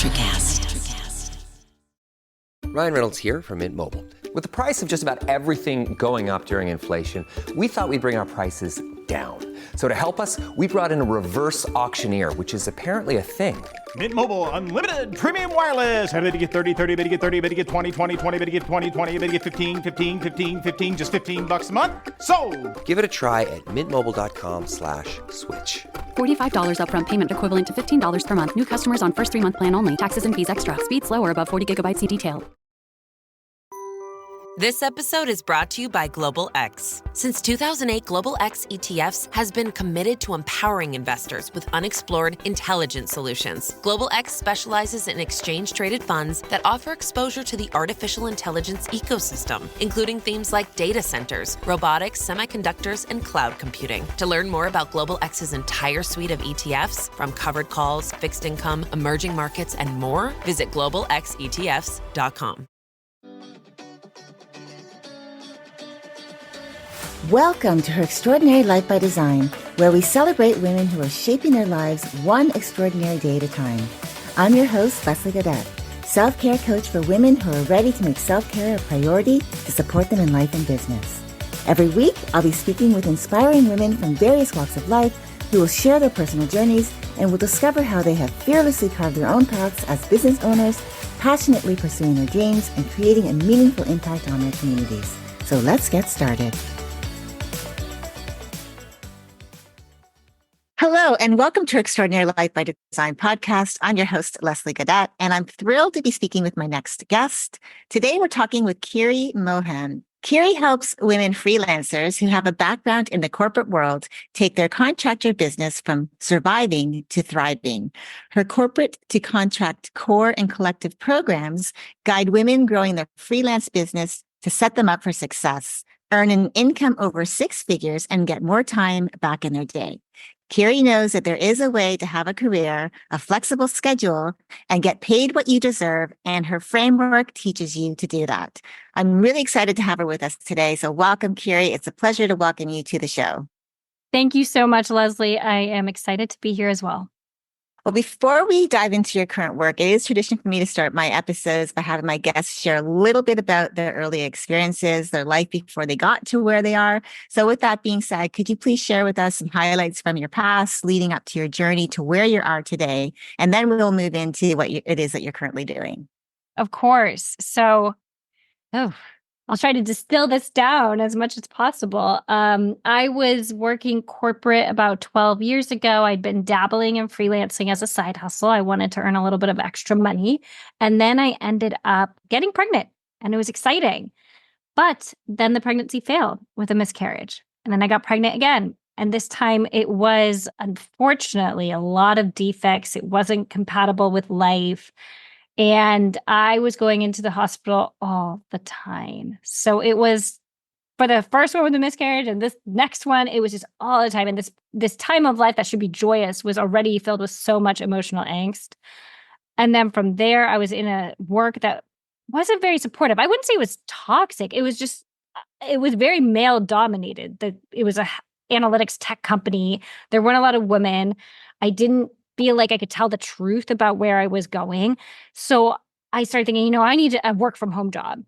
Electricast. Ryan Reynolds here from Mint Mobile. With the price of just about everything going up during inflation, we thought we'd bring our prices down. So to help us, we brought in a reverse auctioneer, which is apparently a thing. Mint Mobile Unlimited Premium Wireless. How to get 30, 30, bit to get 30, bit to get 20, 20, 20, bit to get 20, 20, bit to get 15, 15, 15, 15, just $15 a month? Sold! Give it a try at mintmobile.com/switch. $45 upfront payment equivalent to $15 per month. New customers on first 3-month plan only. Taxes and fees extra. Speed slower above 40 gigabytes per detail. This episode is brought to you by Global X. Since 2008, Global X ETFs has been committed to empowering investors with unexplored, intelligent solutions. Global X specializes in exchange-traded funds that offer exposure to the artificial intelligence ecosystem, including themes like data centers, robotics, semiconductors, and cloud computing. To learn more about Global X's entire suite of ETFs, from covered calls, fixed income, emerging markets, and more, visit globalxetfs.com. Welcome to Her Extraordinary Life by Design, where we celebrate women who are shaping their lives one extraordinary day at a time. I'm your host, Leslie Gaudet, self-care coach for women who are ready to make self-care a priority to support them in life and business. Every week, I'll be speaking with inspiring women from various walks of life who will share their personal journeys and will discover how they have fearlessly carved their own paths as business owners, passionately pursuing their dreams and creating a meaningful impact on their communities. So let's get started. Hello, and welcome to Extraordinary Life by Design podcast. I'm your host, Leslie Gaudet, and I'm thrilled to be speaking with my next guest. Today, we're talking with Kiri Mohan. Kiri helps women freelancers who have a background in the corporate world take their contractor business from surviving to thriving. Her corporate to contract core and collective programs guide women growing their freelance business to set them up for success, earn an income over 6 figures, and get more time back in their day. Kiri knows that there is a way to have a career, a flexible schedule, and get paid what you deserve, and her framework teaches you to do that. I'm really excited to have her with us today. So welcome, Kiri. It's a pleasure to welcome you to the show. Thank you so much, Leslie. I am excited to be here as well. Well, before we dive into your current work, it is tradition for me to start my episodes by having my guests share a little bit about their early experiences, their life before they got to where they are. So with that being said, could you please share with us some highlights from your past leading up to your journey to where you are today? And then we'll move into what it is that you're currently doing. Of course. So, I'll try to distill this down as much as possible. I was working corporate about 12 years ago. I'd been dabbling in freelancing as a side hustle. I wanted to earn a little bit of extra money. And then I ended up getting pregnant, and it was exciting. But then the pregnancy failed with a miscarriage. And then I got pregnant again. And this time it was, unfortunately, a lot of defects. It wasn't compatible with life. And I was going into the hospital all the time. So it was, for the first one with the miscarriage and this next one, it was just all the time. And this time of life that should be joyous was already filled with so much emotional angst. And then from there, I was in a work that wasn't very supportive. I wouldn't say it was toxic. It was very male dominated. It was a analytics tech company. There weren't a lot of women. I didn't feel like I could tell the truth about where I was going. So I started thinking, I need a work from home job.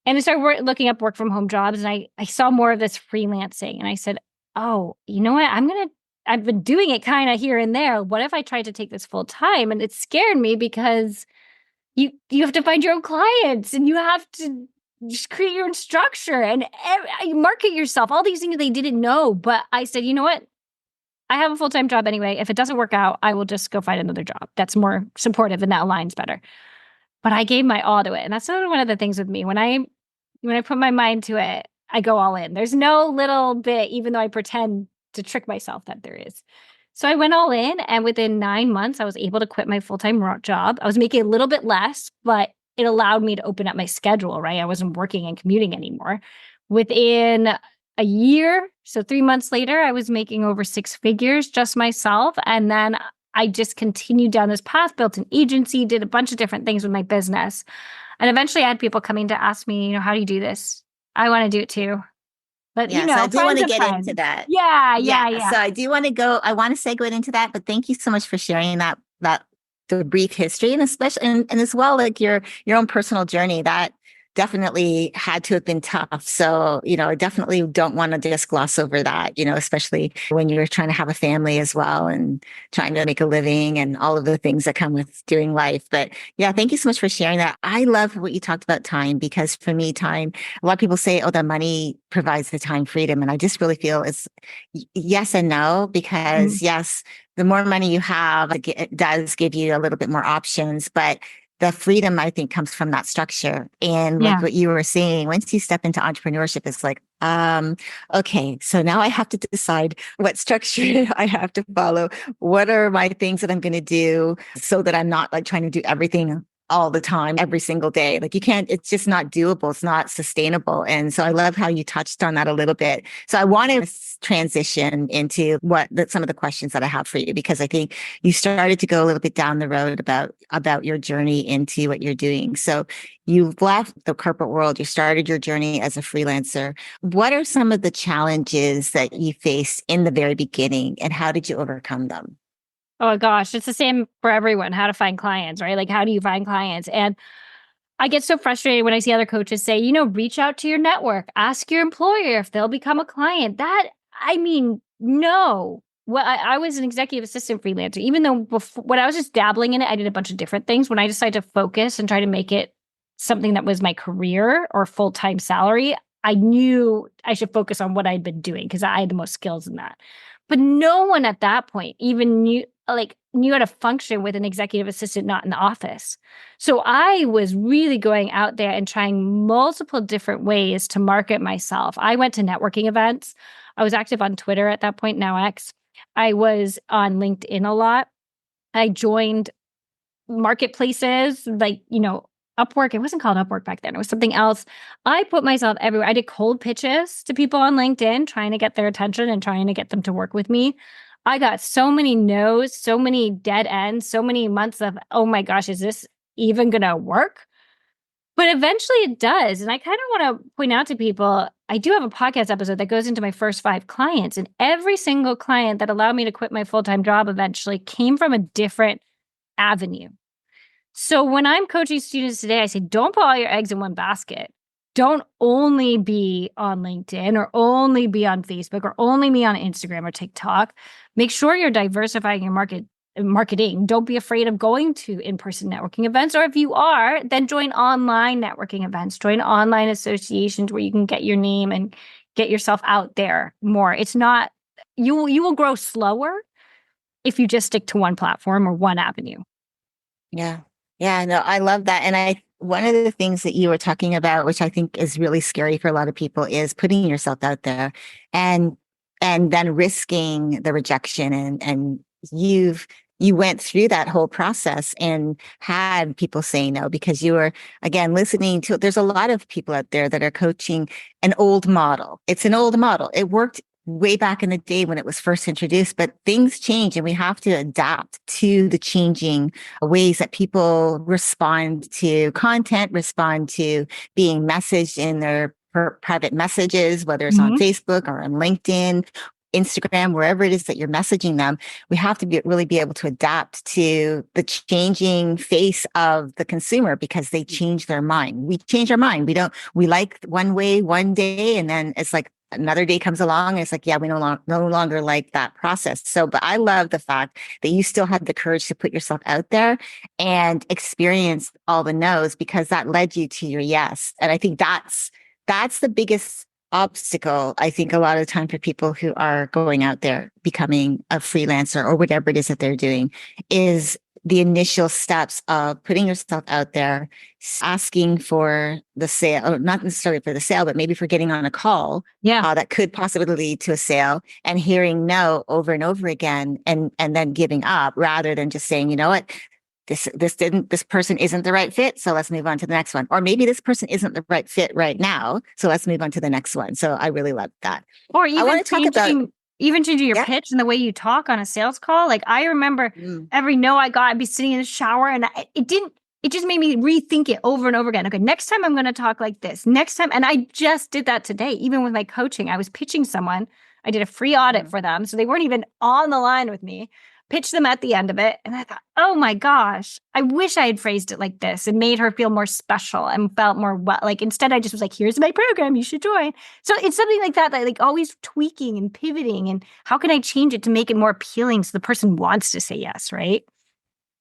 And I started looking up work from home jobs, and I saw more of this freelancing. And I said, oh, you know what? I've been doing it kind of here and there. What if I tried to take this full time? And it scared me because you have to find your own clients, and you have to just create your own structure and market yourself, all these things they didn't know. But I said, you know what? I have a full-time job anyway. If it doesn't work out, I will just go find another job that's more supportive and that aligns better. But I gave my all to it. And that's one of the things with me. When I put my mind to it, I go all in. There's no little bit, even though I pretend to trick myself that there is. So I went all in, and within 9 months, I was able to quit my full-time job. I was making a little bit less, but it allowed me to open up my schedule, right? I wasn't working and commuting anymore. Within a year, so 3 months later, I was making over 6 figures just myself. And then I just continued down this path, built an agency, did a bunch of different things with my business. And eventually I had people coming to ask me, how do you do this? I want to do it too. But, so I do want to get into that. Yeah. So I want to segue into that, but thank you so much for sharing that the brief history, and especially and as well, like your own personal journey that definitely had to have been tough. So, I definitely don't want to just gloss over that, especially when you're trying to have a family as well and trying to make a living and all of the things that come with doing life. But yeah, thank you so much for sharing that. I love what you talked about time, because for me, time, a lot of people say, oh, the money provides the time freedom. And I just really feel it's yes and no, because yes, the more money you have, it does give you a little bit more options, but the freedom, I think, comes from that structure. And like what you were saying, once you step into entrepreneurship, it's like, okay, so now I have to decide what structure I have to follow. What are my things that I'm going to do so that I'm not like trying to do everything all the time, every single day. Like you can't, it's just not doable. It's not sustainable. And so I love how you touched on that a little bit. So I want to transition into some of the questions that I have for you, because I think you started to go a little bit down the road about your journey into what you're doing. So you've left the corporate world. You started your journey as a freelancer. What are some of the challenges that you faced in the very beginning, and how did you overcome them? Oh gosh, it's the same for everyone, how to find clients, right? Like, how do you find clients? And I get so frustrated when I see other coaches say, reach out to your network, ask your employer if they'll become a client. No. Well, I was an executive assistant freelancer, even though when I was just dabbling in it, I did a bunch of different things. When I decided to focus and try to make it something that was my career or full-time salary, I knew I should focus on what I'd been doing because I had the most skills in that. But no one at that point even knew how to function with an executive assistant not in the office. So I was really going out there and trying multiple different ways to market myself. I went to networking events. I was active on Twitter at that point, now X. I was on LinkedIn a lot. I joined marketplaces like, Upwork. It wasn't called Upwork back then. It was something else. I put myself everywhere. I did cold pitches to people on LinkedIn, trying to get their attention and trying to get them to work with me. I got so many no's, so many dead ends, so many months of, oh my gosh, is this even going to work? But eventually it does. And I kind of want to point out to people, I do have a podcast episode that goes into my first 5 clients. And every single client that allowed me to quit my full-time job eventually came from a different avenue. So when I'm coaching students today, I say, don't put all your eggs in one basket. Don't only be on LinkedIn or only be on Facebook or only be on Instagram or TikTok. Make sure you're diversifying your marketing. Don't be afraid of going to in-person networking events. Or if you are, then join online networking events, join online associations where you can get your name and get yourself out there more. It's not, you will grow slower if you just stick to one platform or one avenue. Yeah. Yeah, no, I love that. And one of the things that you were talking about, which I think is really scary for a lot of people, is putting yourself out there and then risking the rejection. And you went through that whole process and had people say no, because you were, again, listening to, there's a lot of people out there that are coaching an old model. It's an old model. It worked way back in the day when it was first introduced, but things change and we have to adapt to the changing ways that people respond to content, respond to being messaged in their private messages, whether it's on Facebook or on LinkedIn, Instagram, wherever it is that you're messaging them. We have to really be able to adapt to the changing face of the consumer, because they change their mind. We change our mind. We like one way one day, and then it's like another day comes along and it's like, yeah, we no longer like that process. So, but I love the fact that you still had the courage to put yourself out there and experience all the no's, because that led you to your yes. And I think that's the biggest obstacle, I think, a lot of the time for people who are going out there, becoming a freelancer or whatever it is that they're doing, is the initial steps of putting yourself out there, asking for the sale, or not necessarily for the sale, but maybe for getting on a call that could possibly lead to a sale, and hearing no over and over again, and then giving up, rather than just saying, you know what, this person isn't the right fit, so let's move on to the next one. Or maybe this person isn't the right fit right now, so let's move on to the next one. So I really love that. Or even changing your pitch and the way you talk on a sales call. Like, I remember every no I got, I'd be sitting in the shower and it just made me rethink it over and over again. Okay, next time I'm going to talk like this. Next time. And I just did that today, even with my coaching. I was pitching someone. I did a free audit for them. So they weren't even on the line with me. pitched them at the end of it. And I thought, oh my gosh, I wish I had phrased it like this and made her feel more special and felt more like instead I just was like, here's my program, you should join. So it's something like that, like always tweaking and pivoting. And how can I change it to make it more appealing so the person wants to say yes, right?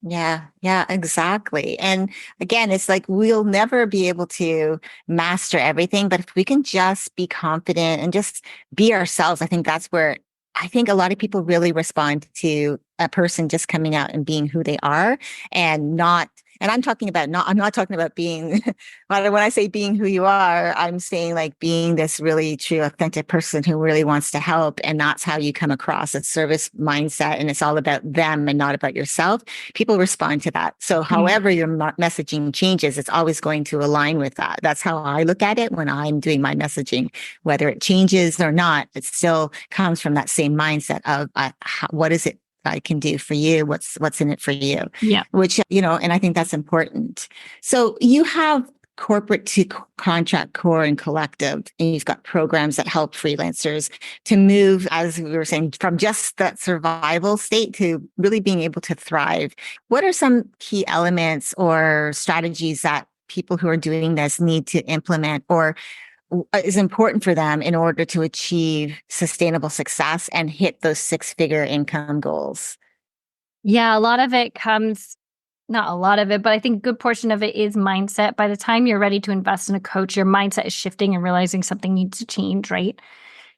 Yeah, exactly. And again, it's like we'll never be able to master everything, but if we can just be confident and just be ourselves, I think that's where I think a lot of people really respond to a person just coming out and being who they are and not. And I'm talking about I'm not talking about being, when I say being who you are, I'm saying like being this really true, authentic person who really wants to help. And that's how you come across a service mindset. And it's all about them and not about yourself. People respond to that. So however your messaging changes, it's always going to align with that. That's how I look at it when I'm doing my messaging, whether it changes or not, it still comes from that same mindset of what is it I can do for you? What's in it for you? Yeah. Which, and I think that's important. So you have corporate to contract, core and collective, and you've got programs that help freelancers to move, as we were saying, from just that survival state to really being able to thrive. What are some key elements or strategies that people who are doing this need to implement or is important for them in order to achieve sustainable success and hit those 6-figure income goals? Yeah, a lot of it comes, not a lot of it, but I think a good portion of it is mindset. By the time you're ready to invest in a coach, your mindset is shifting and realizing something needs to change, right?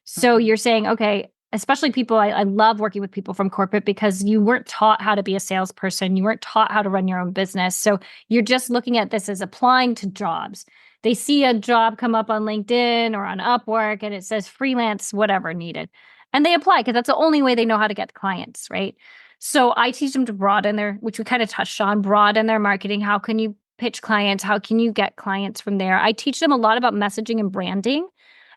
So you're saying, okay, especially people, I love working with people from corporate because you weren't taught how to be a salesperson. You weren't taught how to run your own business. So you're just looking at this as applying to jobs. They see a job come up on LinkedIn or on Upwork and it says freelance, whatever needed. And they apply because that's the only way they know how to get clients, right? So I teach them to broaden which we kind of touched on, broaden their marketing. How can you pitch clients? How can you get clients from there? I teach them a lot about messaging and branding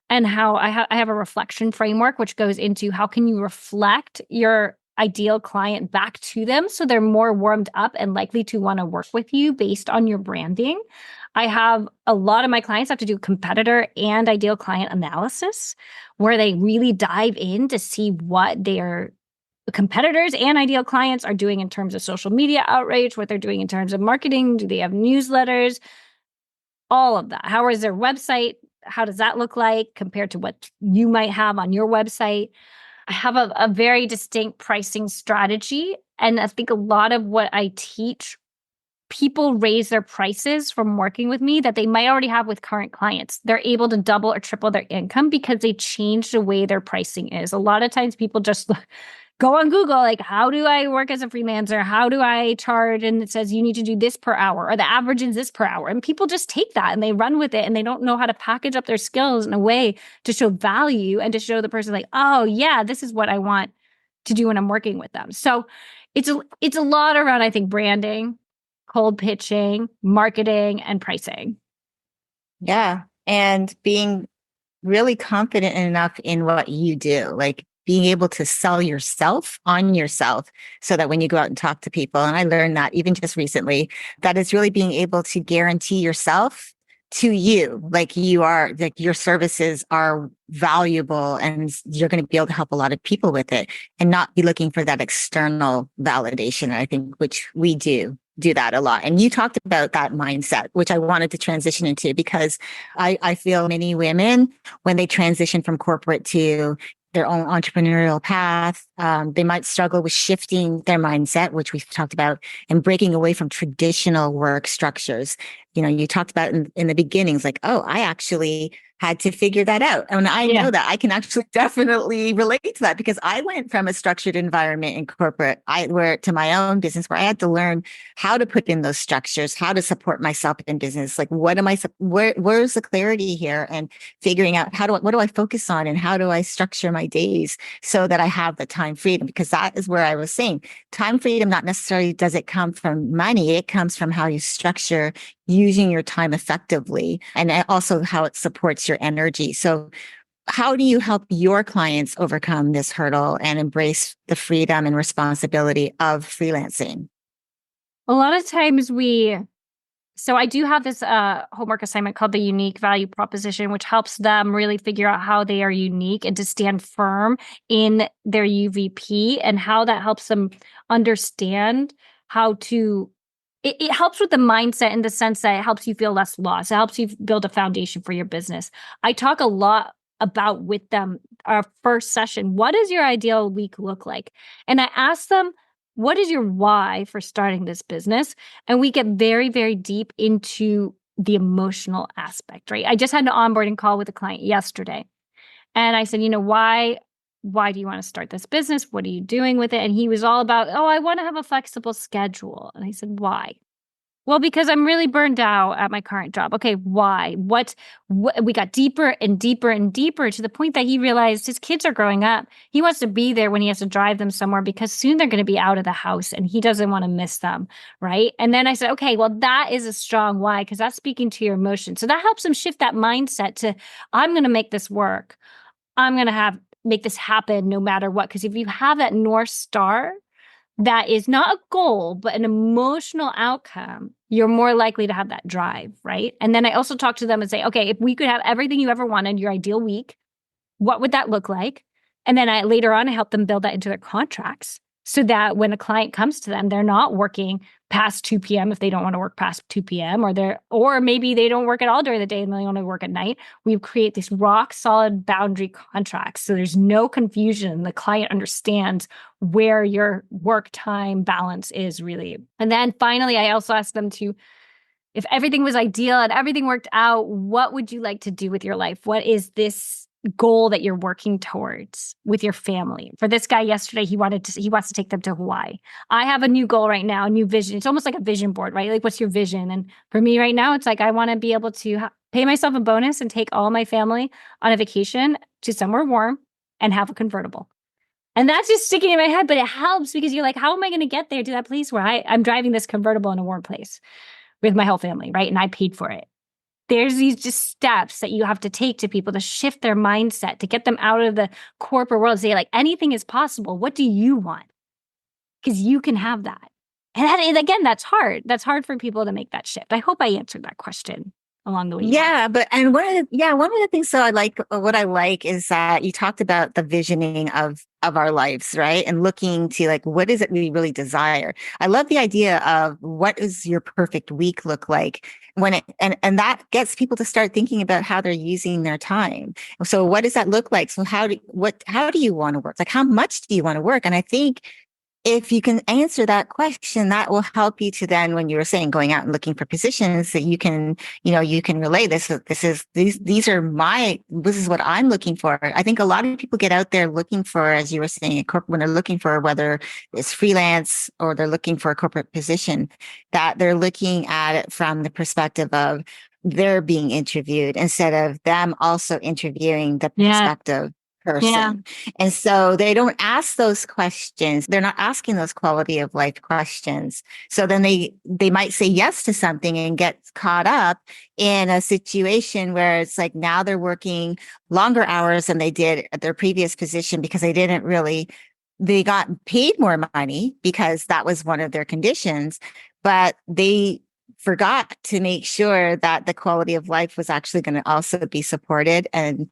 and how I have a reflection framework, which goes into how can you reflect your ideal client back to them so they're more warmed up and likely to want to work with you based on your branding. I have a lot of my clients have to do competitor and ideal client analysis where they really dive in to see what their competitors and ideal clients are doing in terms of social media outreach, what they're doing in terms of marketing. Do they have newsletters? All of that. How is their website? How does that look like compared to what you might have on your website? I have a very distinct pricing strategy. And I think a lot of what I teach, people raise their prices from working with me that they might already have with current clients. They're able to double or triple their income because they change the way their pricing is. A lot of times people just go on Google, like, how do I work as a freelancer? How do I charge? And it says you need to do this per hour or the average is this per hour. And people just take that and they run with it and they don't know how to package up their skills in a way to show value and to show the person like, oh yeah, this is what I want to do when I'm working with them. So it's a lot around, I think, branding, cold pitching, marketing, and pricing. Yeah. And being really confident enough in what you do, like being able to sell yourself on yourself so that when you go out and talk to people, and I learned that even just recently, that is really being able to guarantee yourself to you, like your services are valuable and you're going to be able to help a lot of people with it and not be looking for that external validation. I think, which we do that a lot. And you talked about that mindset, which I wanted to transition into because I feel many women, when they transition from corporate to their own entrepreneurial path, they might struggle with shifting their mindset, which we've talked about, and breaking away from traditional work structures. You talked about in the beginnings, like, oh, I actually had to figure that out. And I know that I can actually definitely relate to that because I went from a structured environment in corporate, to my own business where I had to learn how to put in those structures, how to support myself in business. Like, where's the clarity here? And figuring out what do I focus on and how do I structure my days so that I have the time freedom? Because that is where I was saying time freedom, not necessarily does it come from money. It comes from how you structure using your time effectively and also how it supports your energy. So how do you help your clients overcome this hurdle and embrace the freedom and responsibility of freelancing? A lot of times we So I do have this homework assignment called the unique value proposition, which helps them really figure out how they are unique and to stand firm in their UVP, and how that helps them understand how to. It helps with the mindset in the sense that it helps you feel less lost. It helps you build a foundation for your business. I talk a lot about with them our first session. What does your ideal week look like? And I ask them, what is your why for starting this business? And we get very, very deep into the emotional aspect, right? I just had an onboarding call with a client yesterday. And I said, why do you want to start this business? What are you doing with it? And he was all about, oh, I want to have a flexible schedule. And I said, why? Well, because I'm really burned out at my current job. Okay, why? What we got deeper and deeper and deeper to the point that he realized his kids are growing up. He wants to be there when he has to drive them somewhere because soon they're going to be out of the house and he doesn't want to miss them, right? And then I said, okay, well, that is a strong why because that's speaking to your emotions. So that helps him shift that mindset to, I'm going to make this work. I'm going to make this happen no matter what. Because if you have that North Star, that is not a goal, but an emotional outcome, you're more likely to have that drive, right? And then I also talk to them and say, okay, if we could have everything you ever wanted, your ideal week, what would that look like? And then later on, I help them build that into their contracts so that when a client comes to them, they're not working past 2 p.m. if they don't want to work past 2 p.m. or maybe they don't work at all during the day and they only work at night. We create these rock solid boundary contracts. So there's no confusion. The client understands where your work time balance is really. And then finally, I also ask them to, if everything was ideal and everything worked out, what would you like to do with your life? What is this goal that you're working towards with your family? For this guy yesterday, he wants to take them to Hawaii. I have a new goal right now, a new vision. It's almost like a vision board, right? Like, what's your vision? And for me right now, it's like, I want to be able to pay myself a bonus and take all my family on a vacation to somewhere warm and have a convertible. And that's just sticking in my head, but it helps because you're like, how am I going to get there to that place where I'm driving this convertible in a warm place with my whole family, right? And I paid for it. There's these just steps that you have to take to people to shift their mindset, to get them out of the corporate world, say like, anything is possible. What do you want? Because you can have that. And again, that's hard. That's hard for people to make that shift. I hope I answered that question along the way. Yeah, one of the things what I like is that you talked about the visioning of our lives, right? And looking to like, what is it we really desire? I love the idea of what does your perfect week look like and that gets people to start thinking about how they're using their time. So what does that look like? So how do you want to work? Like, how much do you want to work? And I think if you can answer that question, that will help you to then, when you were saying going out and looking for positions, that you can relay this. This is what I'm looking for. I think a lot of people get out there looking for, as you were saying, when they're looking for whether it's freelance or they're looking for a corporate position, that they're looking at it from the perspective of they're being interviewed instead of them also interviewing the prospective person. Yeah. And so they don't ask those questions. They're not asking those quality of life questions. So then they might say yes to something and get caught up in a situation where it's like now they're working longer hours than they did at their previous position because they got paid more money because that was one of their conditions, but they forgot to make sure that the quality of life was actually going to also be supported. And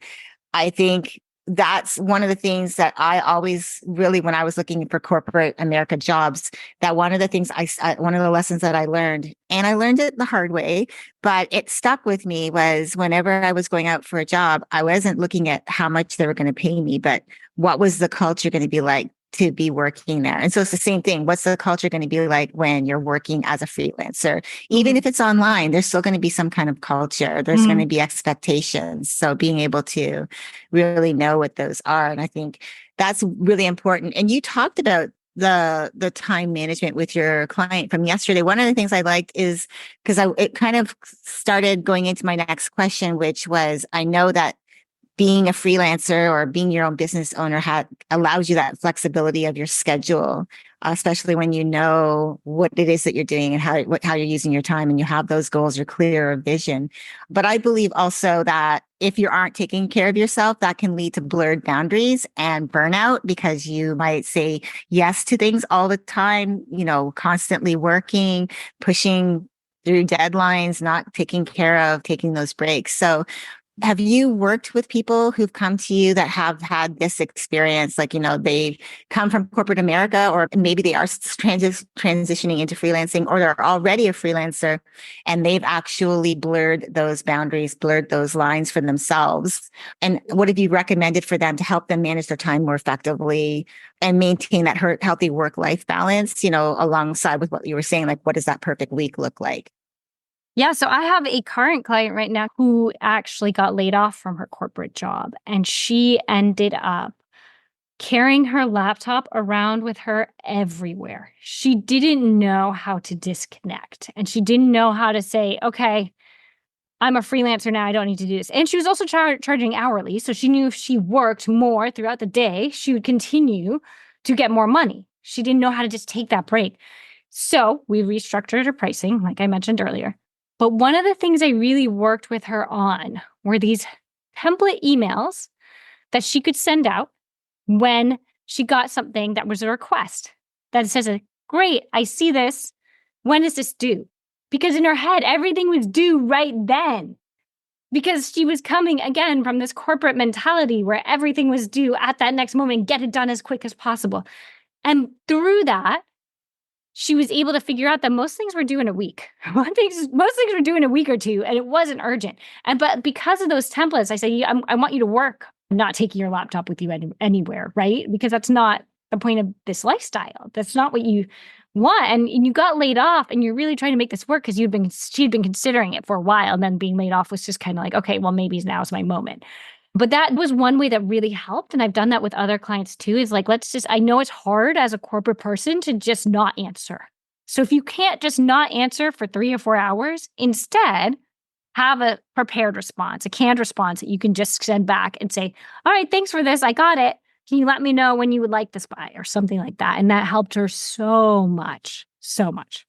I think that's one of the things that I always really, when I was looking for corporate America jobs, that one of the things one of the lessons that I learned, and I learned it the hard way, but it stuck with me, was whenever I was going out for a job, I wasn't looking at how much they were going to pay me, but what was the culture going to be like to be working there. And so it's the same thing. What's the culture going to be like when you're working as a freelancer? Even if it's online, there's still going to be some kind of culture. There's going to be expectations. So being able to really know what those are. And I think that's really important. And you talked about the time management with your client from yesterday. One of the things I liked is because it kind of started going into my next question, which was, I know that being a freelancer or being your own business owner allows you that flexibility of your schedule, especially when you know what it is that you're doing and how you're using your time and you have those goals or clearer vision. But I believe also that if you aren't taking care of yourself, that can lead to blurred boundaries and burnout because you might say yes to things all the time, constantly working, pushing through deadlines, not taking care of taking those breaks. So have you worked with people who've come to you that have had this experience? Like, they've come from corporate America, or maybe they are transitioning into freelancing, or they're already a freelancer and they've actually blurred those boundaries, blurred those lines for themselves. And what have you recommended for them to help them manage their time more effectively and maintain that healthy work-life balance, alongside with what you were saying, like, what does that perfect week look like? Yeah, so I have a current client right now who actually got laid off from her corporate job, and she ended up carrying her laptop around with her everywhere. She didn't know how to disconnect, and she didn't know how to say, okay, I'm a freelancer now, I don't need to do this. And she was also charging hourly, so she knew if she worked more throughout the day, she would continue to get more money. She didn't know how to just take that break. So we restructured her pricing, like I mentioned earlier. But one of the things I really worked with her on were these template emails that she could send out when she got something that was a request that says, great, I see this. When is this due? Because in her head, everything was due right then. Because she was coming again from this corporate mentality where everything was due at that next moment, get it done as quick as possible. And through that, she was able to figure out that most things were due in a week. Most things were due in a week or two, and it wasn't urgent. But because of those templates, I say, I want you to work, not taking your laptop with you anywhere, right? Because that's not the point of this lifestyle. That's not what you want. And you got laid off, and you're really trying to make this work because she'd been considering it for a while, and then being laid off was just kind of like, okay, well, maybe now's my moment. But that was one way that really helped. And I've done that with other clients too, is like, I know it's hard as a corporate person to just not answer. So if you can't just not answer for 3 or 4 hours, instead have a prepared response, a canned response that you can just send back and say, all right, thanks for this. I got it. Can you let me know when you would like this by, or something like that? And that helped her so much, so much.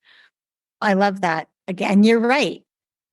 I love that. Again, you're right.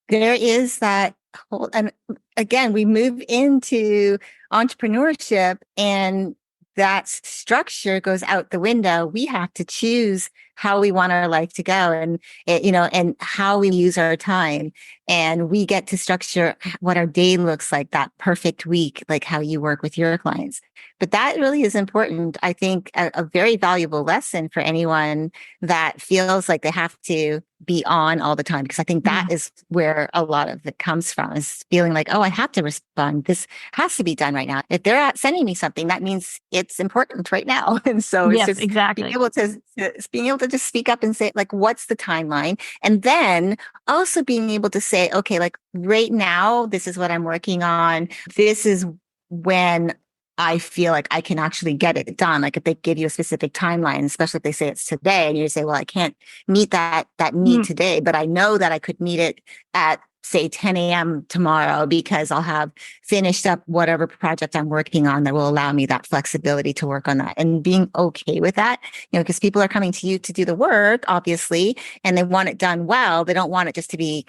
There is that whole, and again, we move into entrepreneurship and that structure goes out the window. We have to choose how we want our life to go, and and how we use our time. And we get to structure what our day looks like, that perfect week, like how you work with your clients. But that really is important. I think a very valuable lesson for anyone that feels like they have to be on all the time, because I think that is where a lot of it comes from, is feeling like, oh, I have to respond. This has to be done right now. If they're sending me something, that means it's important right now. And so it's just exactly. being able to just speak up and say, like, what's the timeline? And then also being able to say, okay, like right now, this is what I'm working on. This is when I feel like I can actually get it done. Like if they give you a specific timeline, especially if they say it's today, and you say, well, I can't meet that need today, but I know that I could meet it at, say, 10 a.m. tomorrow, because I'll have finished up whatever project I'm working on that will allow me that flexibility to work on that, and being okay with that, because people are coming to you to do the work, obviously, and they want it done well. They don't want it just to be,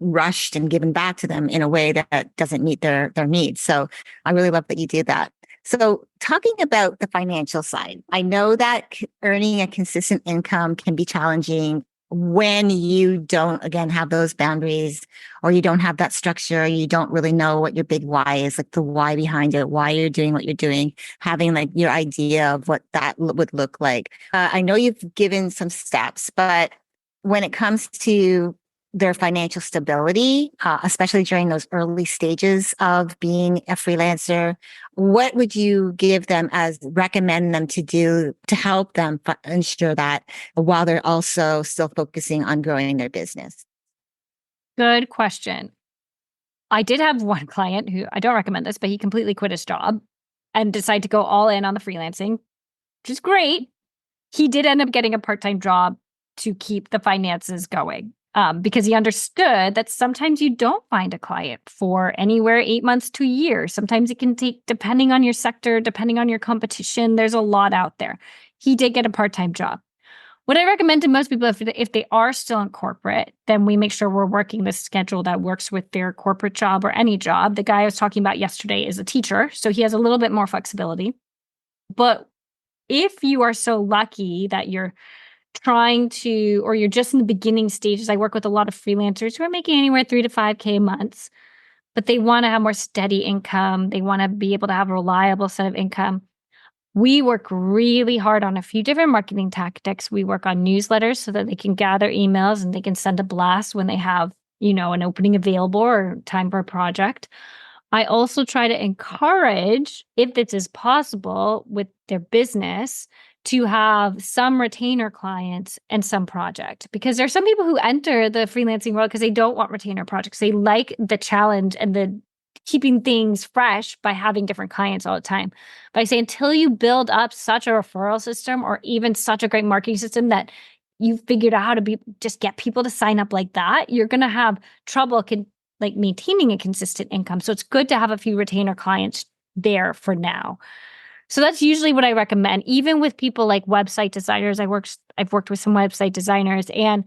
rushed and given back to them in a way that doesn't meet their needs. So I really love that you did that. So talking about the financial side, I know that earning a consistent income can be challenging when you don't, again, have those boundaries, or you don't have that structure. You don't really know what your big why is, like the why behind it, why you're doing what you're doing, having like your idea of what that would look like. I know you've given some steps, but when it comes to their financial stability, especially during those early stages of being a freelancer, what would you give them recommend them to do to help them ensure that while they're also still focusing on growing their business? Good question. I did have one client who, I don't recommend this, but he completely quit his job and decided to go all in on the freelancing, which is great. He did end up getting a part-time job to keep the finances going. Because he understood that sometimes you don't find a client for anywhere 8 months to a year. Sometimes it can take, depending on your sector, depending on your competition, there's a lot out there. He did get a part-time job. What I recommend to most people, if they are still in corporate, then we make sure we're working the schedule that works with their corporate job or any job. The guy I was talking about yesterday is a teacher, so he has a little bit more flexibility. But if you are so lucky that you're trying to, or you're just in the beginning stages. I work with a lot of freelancers who are making anywhere 3 to 5K months, but they want to have more steady income. They want to be able to have a reliable set of income. We work really hard on a few different marketing tactics. We work on newsletters so that they can gather emails and they can send a blast when they have, an opening available or time for a project. I also try to encourage, if this is possible with their business, to have some retainer clients and some project. Because there are some people who enter the freelancing world because they don't want retainer projects. They like the challenge and the keeping things fresh by having different clients all the time. But I say until you build up such a referral system or even such a great marketing system that you've figured out how to just get people to sign up like that, you're going to have trouble maintaining a consistent income. So it's good to have a few retainer clients there for now. So that's usually what I recommend, even with people like website designers. I've worked with some website designers, and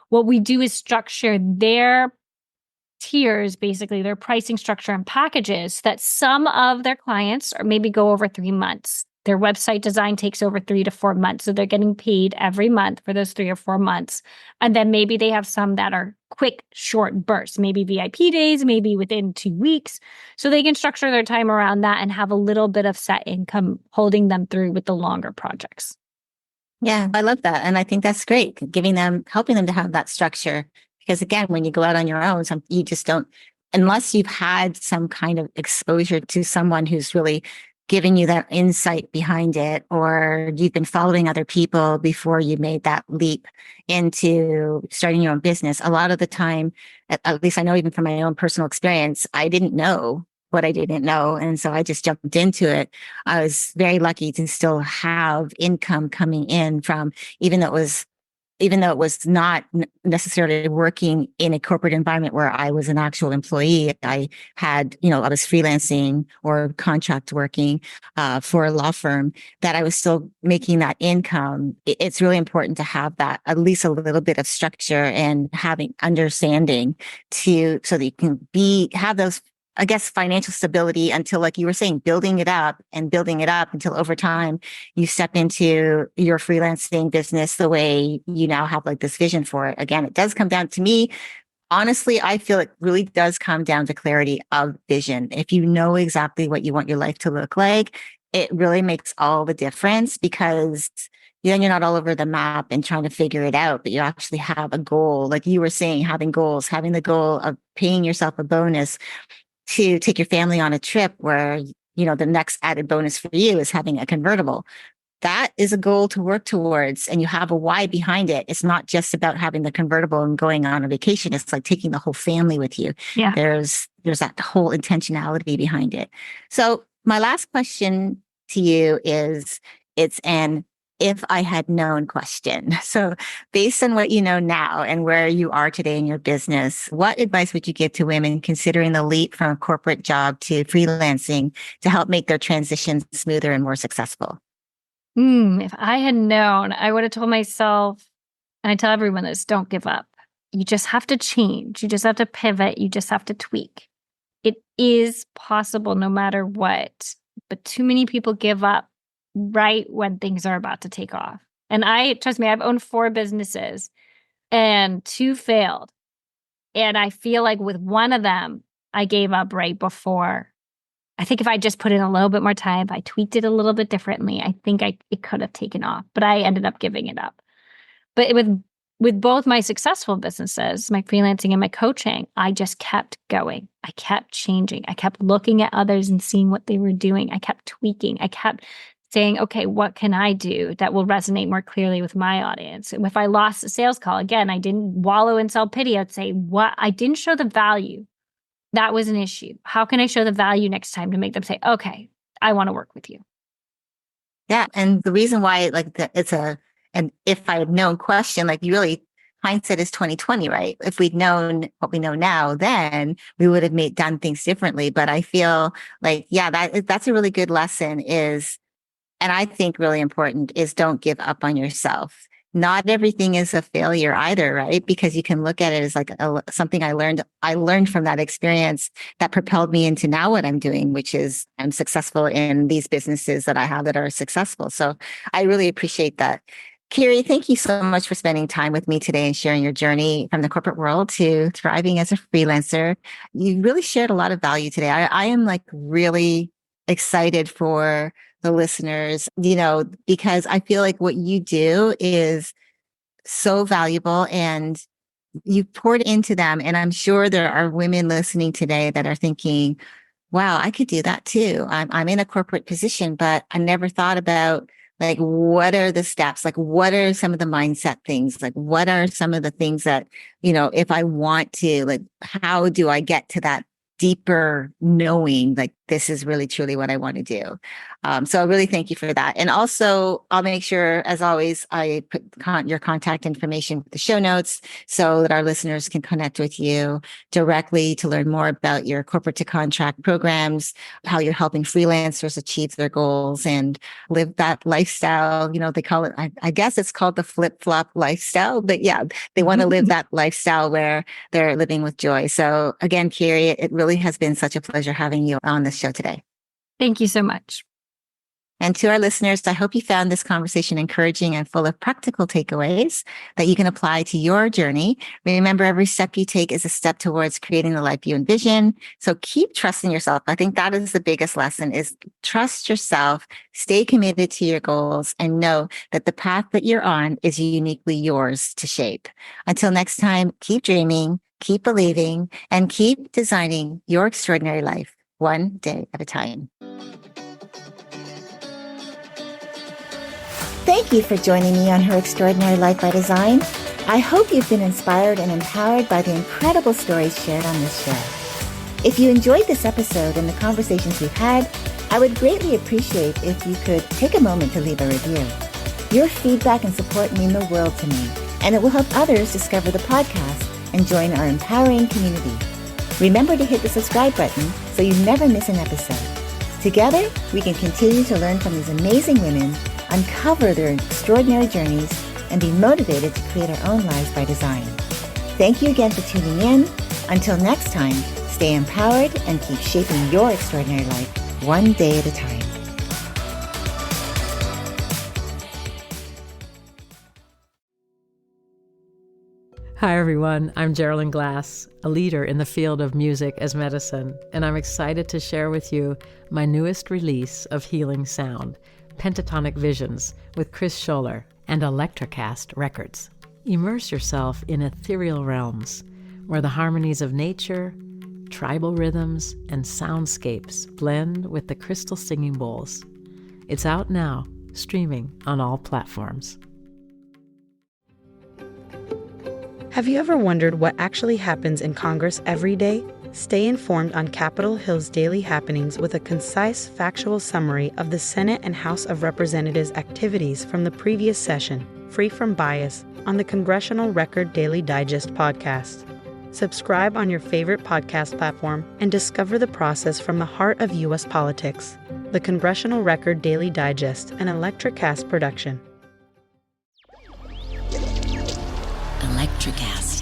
what we do is structure their tiers, basically their pricing structure and packages, that some of their clients or maybe go over 3 months. Their website design takes over 3 to 4 months. So they're getting paid every month for those 3 or 4 months. And then maybe they have some that are quick, short bursts, maybe VIP days, maybe within 2 weeks. So they can structure their time around that and have a little bit of set income holding them through with the longer projects. Yeah, I love that. And I think that's great, helping them to have that structure. Because again, when you go out on your own, you just don't, unless you've had some kind of exposure to someone who's really giving you that insight behind it, or you've been following other people before you made that leap into starting your own business. A lot of the time, at least I know even from my own personal experience, I didn't know what I didn't know. And so I just jumped into it. I was very lucky to still have income coming in from, even though it was not necessarily working in a corporate environment where I was an actual employee. I had, I was freelancing or contract working for a law firm, that I was still making that income. It's really important to have that, at least a little bit of structure and having understanding so that you can have those, I guess, financial stability until, like you were saying, building it up until over time you step into your freelancing business the way you now have like this vision for it. Again, it does come down to me. Honestly, I feel it really does come down to clarity of vision. If you know exactly what you want your life to look like, it really makes all the difference, because then you're not all over the map and trying to figure it out, but you actually have a goal. Like you were saying, having the goal of paying yourself a bonus to take your family on a trip where, the next added bonus for you is having a convertible. That is a goal to work towards, and you have a why behind it. It's not just about having the convertible and going on a vacation. It's like taking the whole family with you. Yeah. There's that whole intentionality behind it. So my last question to you is, it's an if I had known question. So based on what you know now and where you are today in your business, what advice would you give to women considering the leap from a corporate job to freelancing to help make their transition smoother and more successful? If I had known, I would have told myself, and I tell everyone this, don't give up. You just have to change. You just have to pivot. You just have to tweak. It is possible no matter what, but too many people give up right when things are about to take off. And trust me, I've owned 4 businesses and 2 failed. And I feel like with one of them, I gave up right before. I think if I just put in a little bit more time, if I tweaked it a little bit differently, I think it could have taken off, but I ended up giving it up. But with both my successful businesses, my freelancing and my coaching, I just kept going. I kept changing. I kept looking at others and seeing what they were doing. I kept tweaking. I kept saying, okay, what can I do that will resonate more clearly with my audience? And if I lost a sales call, again, I didn't wallow in self-pity. I'd say, I didn't show the value. That was an issue. How can I show the value next time to make them say, okay, I want to work with you? Yeah. And the reason why it's an if I had known question, like, you really, hindsight is 2020, right? If we'd known what we know now, then we would have done things differently. But I feel like, yeah, that's a really good lesson and I think really important is, don't give up on yourself. Not everything is a failure either, right? Because you can look at it as like something I learned from that experience that propelled me into now what I'm doing, which is I'm successful in these businesses that I have that are successful. So I really appreciate that. Kiri, thank you so much for spending time with me today and sharing your journey from the corporate world to thriving as a freelancer. You really shared a lot of value today. I am like really excited for the listeners, because I feel like what you do is so valuable and you poured into them. And I'm sure there are women listening today that are thinking, wow, I could do that too. I'm in a corporate position, but I never thought about like, what are the steps? Like, what are some of the mindset things? Like, what are some of the things that, if I want to, like, how do I get to that deeper knowing, like, this is really truly what I want to do. So I really thank you for that. And also I'll make sure, as always, I put your contact information with the show notes so that our listeners can connect with you directly to learn more about your corporate to contract programs, how you're helping freelancers achieve their goals and live that lifestyle. They call it, I guess it's called the flip-flop lifestyle, but yeah, they want to live that lifestyle where they're living with joy. So again, Kiri, it really has been such a pleasure having you on this show today. Thank you so much. And to our listeners, I hope you found this conversation encouraging and full of practical takeaways that you can apply to your journey. Remember, every step you take is a step towards creating the life you envision. So keep trusting yourself. I think that is the biggest lesson, is trust yourself, stay committed to your goals, and know that the path that you're on is uniquely yours to shape. Until next time, keep dreaming, keep believing, and keep designing your extraordinary life one day at a time. Thank you for joining me on Her Extraordinary Life by Design. I hope you've been inspired and empowered by the incredible stories shared on this show. If you enjoyed this episode and the conversations we've had, I would greatly appreciate if you could take a moment to leave a review. Your feedback and support mean the world to me, and it will help others discover the podcast and join our empowering community. Remember to hit the subscribe button so you never miss an episode. Together, we can continue to learn from these amazing women, uncover their extraordinary journeys, and be motivated to create our own lives by design. Thank you again for tuning in. Until next time, stay empowered and keep shaping your extraordinary life one day at a time. Hi everyone, I'm Geraldine Glass, a leader in the field of music as medicine, and I'm excited to share with you my newest release of healing sound, Pentatonic Visions, with Chris Scholler and Electricast Records. Immerse yourself in ethereal realms where the harmonies of nature, tribal rhythms, and soundscapes blend with the crystal singing bowls. It's out now, streaming on all platforms. Have you ever wondered what actually happens in Congress every day? Stay informed on Capitol Hill's daily happenings with a concise, factual summary of the Senate and House of Representatives' activities from the previous session, free from bias, on the Congressional Record Daily Digest podcast. Subscribe on your favorite podcast platform and discover the process from the heart of U.S. politics. The Congressional Record Daily Digest, an Electricast production. Electricast.